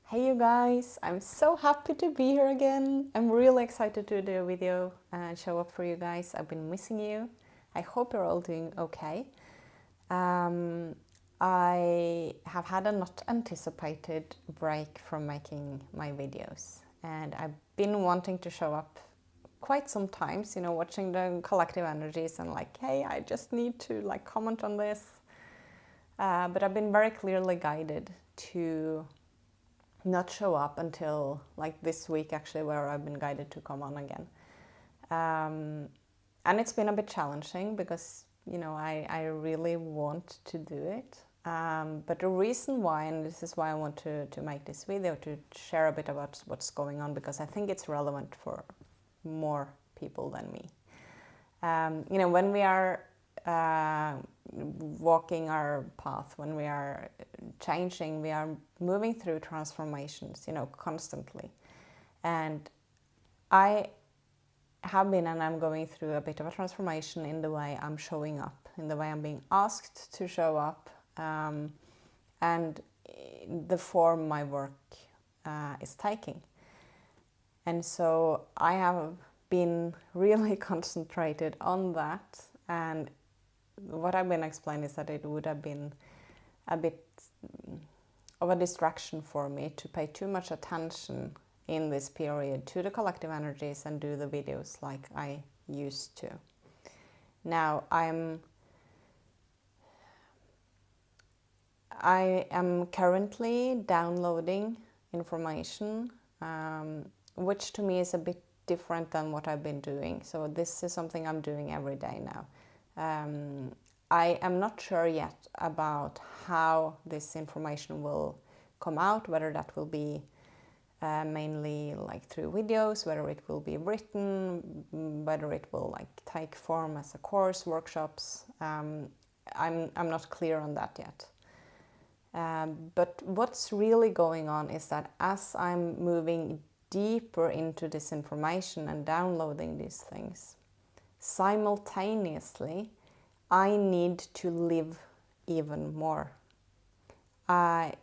Hey you guys, I'm so happy to be here again. I'm really excited to do a video and show up for you guys. I've been missing you. I hope you're all doing okay. Um, I have had a not anticipated break from making my videos, and I've been wanting to show up quite some times, watching the collective energies and like, hey, I just need to like comment on this. But I've been very clearly guided to not show up until like this week actually, where I've been guided to come on again. And it's been a bit challenging because I really want to do it. But the reason why, and this is why I want to make this video, to share a bit about what's going on, because I think it's relevant for more people than me. When we are walking our path, when we are changing, we are moving through transformations, constantly. And I have been, and I'm going through a bit of a transformation in the way I'm showing up, in the way I'm being asked to show up, and the form my work is taking. And so I have been really concentrated on that, and what I've been explaining is that it would have been a bit of a distraction for me to pay too much attention in this period to the collective energies and do the videos like I used to. Now I am currently downloading information, which to me is a bit different than what I've been doing. So this is something I'm doing every day now. I am not sure yet about how this information will come out, whether that will be mainly like through videos, whether it will be written, whether it will like take form as a course, workshops. I'm not clear on that yet. But what's really going on is that as I'm moving deeper into this information and downloading these things, simultaneously I need to live even more. As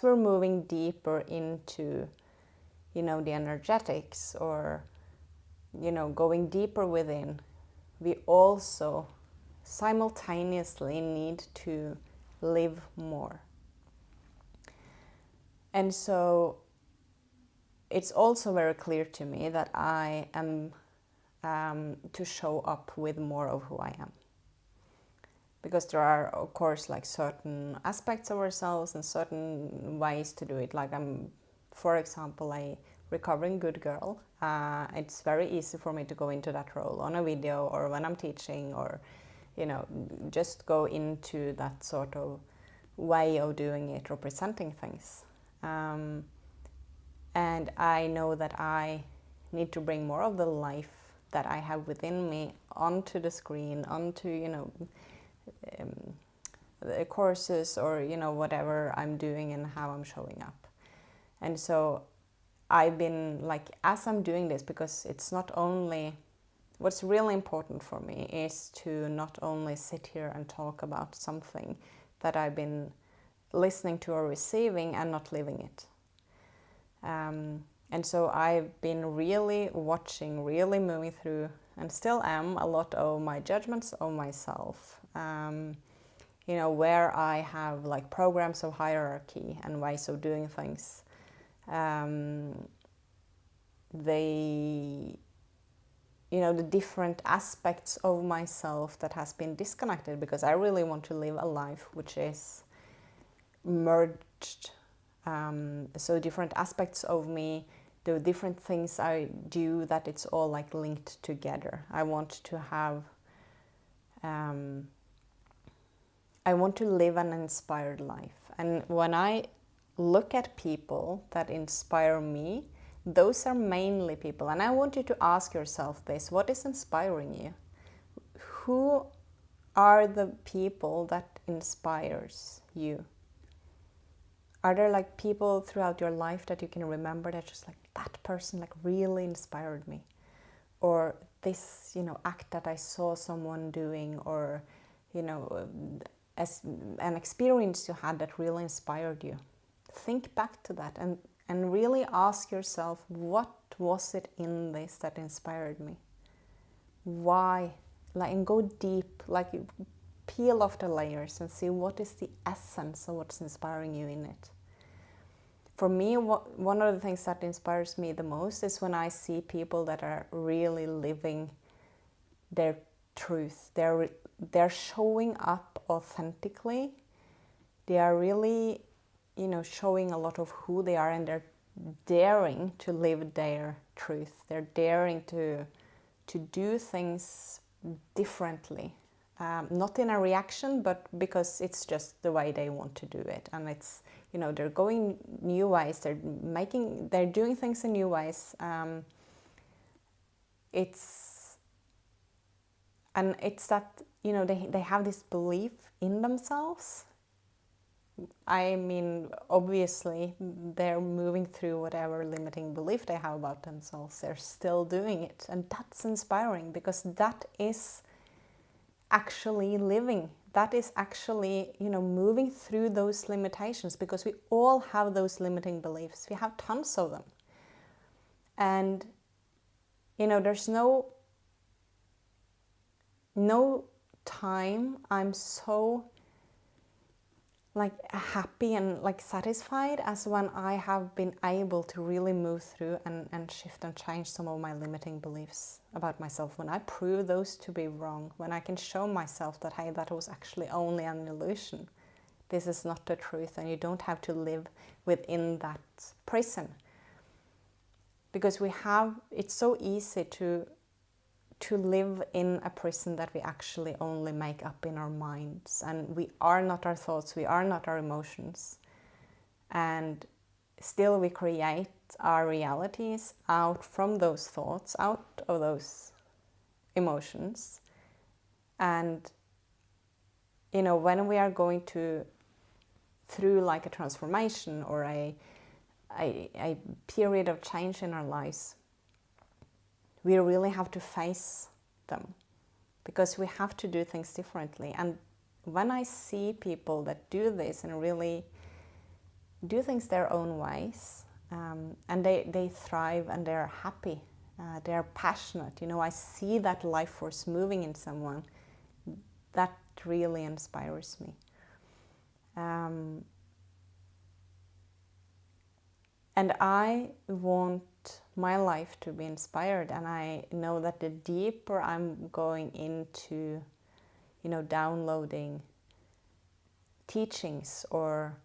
we're moving deeper into, the energetics, or, going deeper within, we also simultaneously need to live more. And so it's also very clear to me that I am to show up with more of who I am. Because there are, of course, like certain aspects of ourselves and certain ways to do it. Like I'm, for example, a recovering good girl. It's very easy for me to go into that role on a video or when I'm teaching, or, just go into that sort of way of doing it or presenting things. And I know that I need to bring more of the life that I have within me onto the screen, onto, the courses, or whatever I'm doing and how I'm showing up. And so I've been like, as I'm doing this, because it's not only, what's really important for me is to not only sit here and talk about something that I've been listening to or receiving and not living it. And so I've been really watching, really moving through, and still am, a lot of my judgments of myself. Where I have like programs of hierarchy and ways of doing things. The different aspects of myself that has been disconnected, because I really want to live a life which is merged. So different aspects of me, the different things I do, that it's all like linked together. I want to have, I want to live an inspired life. And when I look at people that inspire me, those are mainly people. And I want you to ask yourself this: what is inspiring you? Who are the people that inspires you? Are there like people throughout your life that you can remember that just like, that person like really inspired me? Or this, act that I saw someone doing, or, as an experience you had that really inspired you. think back to that and really ask yourself, what was it in this that inspired me? Why? Like, and go deep, like peel off the layers and see what is the essence of what's inspiring you in it. For me, one of the things that inspires me the most is when I see people that are really living their truth. They're showing up authentically. They are really, showing a lot of who they are, and they're daring to live their truth. They're daring to do things differently. Not in a reaction, but because it's just the way they want to do it. And it's, they're going new ways. They're doing things in new ways. It's that, they have this belief in themselves. I mean, obviously, they're moving through whatever limiting belief they have about themselves. They're still doing it. And that's inspiring, because that is actually living. That is actually, moving through those limitations, because we all have those limiting beliefs. We have tons of them. And, there's no time I'm so happy and satisfied as when I have been able to really move through and shift and change some of my limiting beliefs about myself. When I prove those to be wrong, when I can show myself that, hey, that was actually only an illusion. This is not the truth, and you don't have to live within that prison. Because it's so easy to live in a prison that we actually only make up in our minds. And we are not our thoughts, we are not our emotions. And still we create our realities out from those thoughts, out of those emotions. And, when we are going through a transformation or a period of change in our lives, we really have to face them, because we have to do things differently. And when I see people that do this and really do things their own ways, and they thrive and they're happy, they're passionate, I see that life force moving in someone, that really inspires me. And I want my life to be inspired, and I know that the deeper I'm going into, downloading teachings or,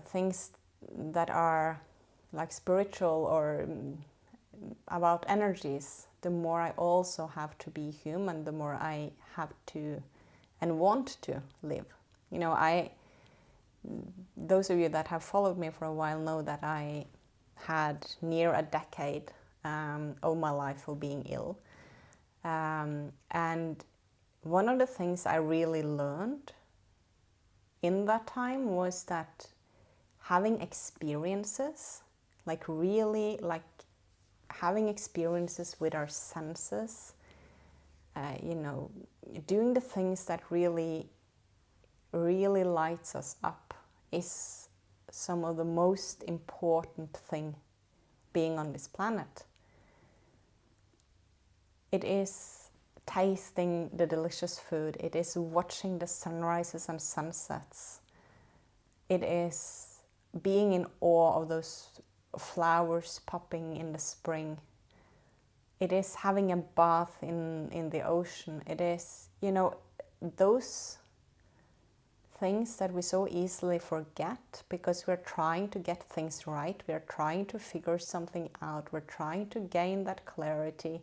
things that are spiritual or about energies, the more I also have to be human, the more I have to and want to live. Those of you that have followed me for a while know that I had near a decade of my life of being ill. And one of the things I really learned in that time was that having experiences, having experiences with our senses, doing the things that really lights us up is some of the most important thing being on this planet. It is tasting the delicious food. It is watching the sunrises and sunsets. It is being in awe of those flowers popping in the spring. It is having a bath in the ocean. It is, those things that we so easily forget because we're trying to get things right. We're trying to figure something out. We're trying to gain that clarity.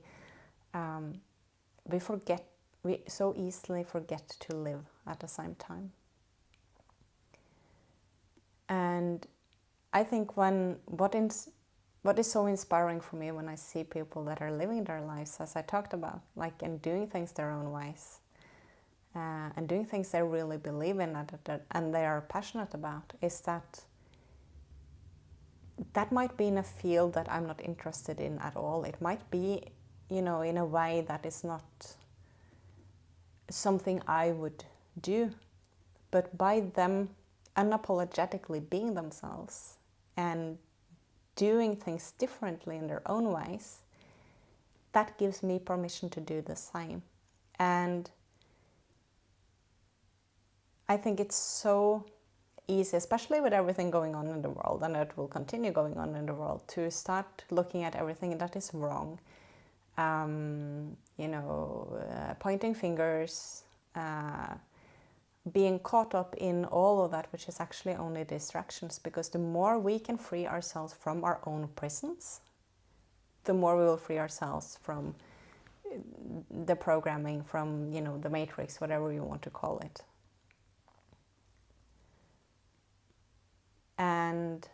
We so easily forget to live at the same time. And I think what is so inspiring for me when I see people that are living their lives, as I talked about, and doing things their own ways, and doing things they really believe in and they are passionate about, is that might be in a field that I'm not interested in at all. It might be, in a way that is not something I would do. But by them unapologetically being themselves and doing things differently in their own ways, that gives me permission to do the same. And I think it's so easy, especially with everything going on in the world, and it will continue going on in the world, to start looking at everything that is wrong. Pointing fingers, being caught up in all of that, which is actually only distractions, because the more we can free ourselves from our own prisons, the more we will free ourselves from the programming, from, the matrix, whatever you want to call it. And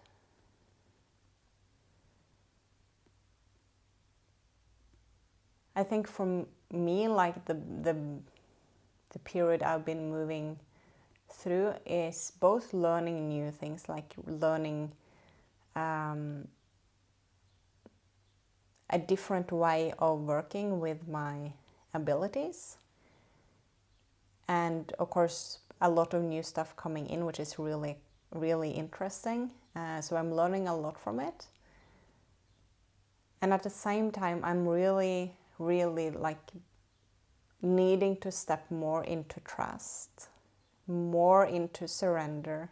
I think for me, like the period I've been moving through is both learning new things, like learning a different way of working with my abilities, and of course a lot of new stuff coming in, which is really, really interesting. So I'm learning a lot from it, and at the same time I'm really, really like needing to step more into trust, more into surrender,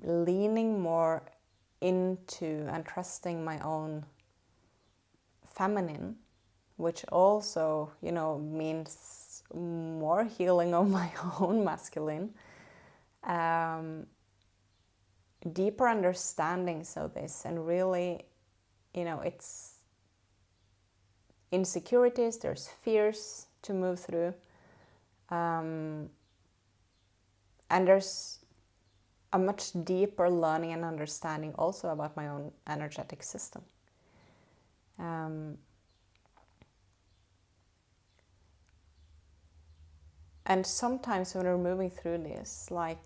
leaning more into and trusting my own feminine, which also, means more healing of my own masculine, deeper understandings of this, and really, it's insecurities, there's fears to move through, and there's a much deeper learning and understanding also about my own energetic system. And sometimes when we're moving through this, like,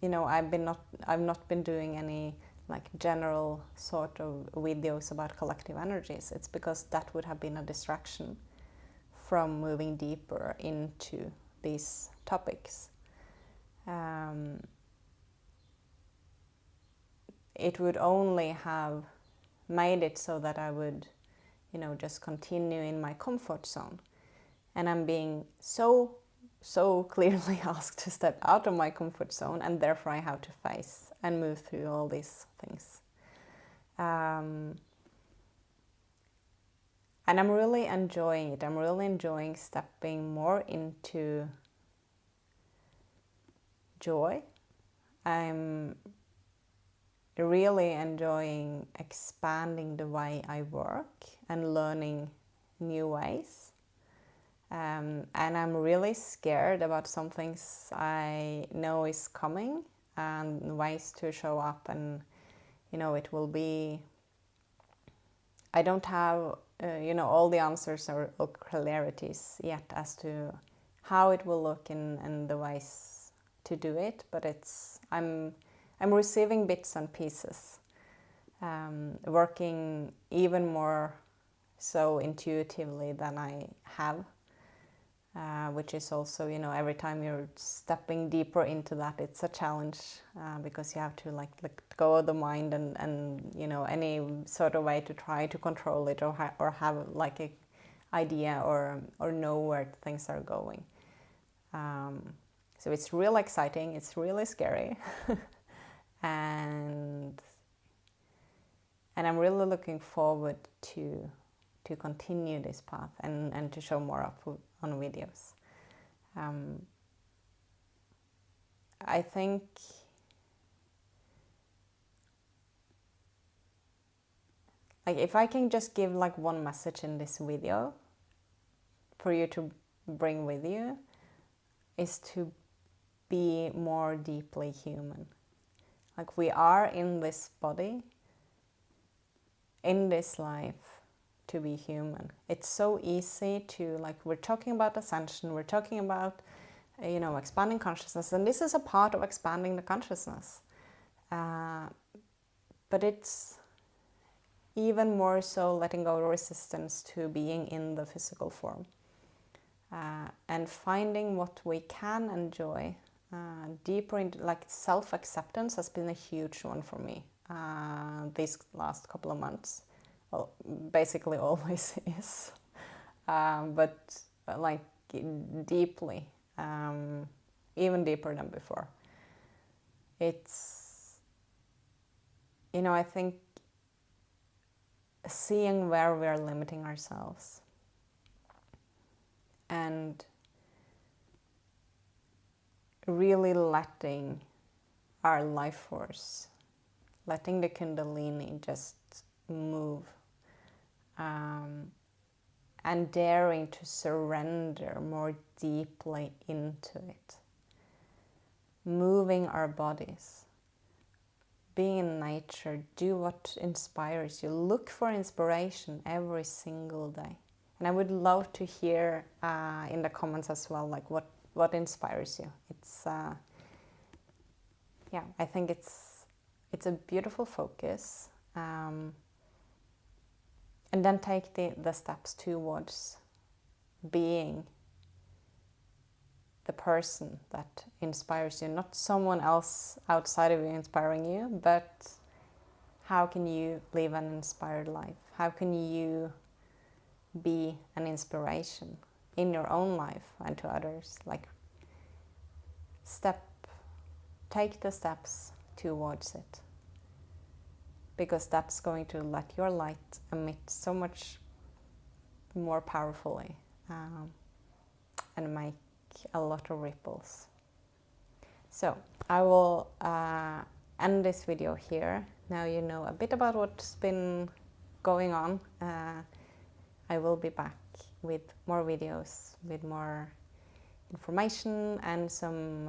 I've not been doing any like general sort of videos about collective energies. It's because that would have been a distraction from moving deeper into these topics. It would only have made it so that I would, just continue in my comfort zone. And I'm being so clearly asked to step out of my comfort zone, and therefore I have to face and move through all these things. And I'm really enjoying it. I'm really enjoying stepping more into joy. I'm really enjoying expanding the way I work and learning new ways. And I'm really scared about some things I know is coming, and ways to show up, and it will be, I don't have all the answers or clarities yet as to how it will look and the ways to do it, but I'm receiving bits and pieces, working even more so intuitively than I have. Which is also, every time you're stepping deeper into that, it's a challenge, because you have to like let go of the mind and any sort of way to try to control it, or have like a idea or know where things are going. So it's really exciting, it's really scary, and I'm really looking forward to continue this path and to show more up on videos. I think like if I can just give like one message in this video for you to bring with you, is to be more deeply human. Like, we are in this body, in this life, to be human. It's so easy to, like, we're talking about ascension, we're talking about, expanding consciousness, and this is a part of expanding the consciousness. But it's even more so letting go of resistance to being in the physical form, and finding what we can enjoy deeper into, like, self-acceptance has been a huge one for me these last couple of months. Well, basically always is, but like deeply, even deeper than before. It's, you know, I think seeing where we are limiting ourselves and really letting our life force, letting the Kundalini just move, and daring to surrender more deeply into it. Moving our bodies, being in nature, do what inspires you. Look for inspiration every single day. And I would love to hear in the comments as well, like what inspires you. It's yeah, I think it's a beautiful focus, and then take the steps towards being the person that inspires you, not someone else outside of you inspiring you, but how can you live an inspired life? How can you be an inspiration in your own life and to others? Like, take the steps towards it, because that's going to let your light emit so much more powerfully, and make a lot of ripples. So I will end this video here. Now you know a bit about what's been going on. I will be back with more videos, with more information and some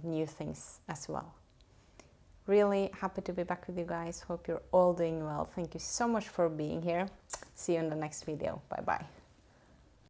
new things as well. Really happy to be back with you guys. Hope you're all doing well. Thank you so much for being here. See you in the next video. Bye bye.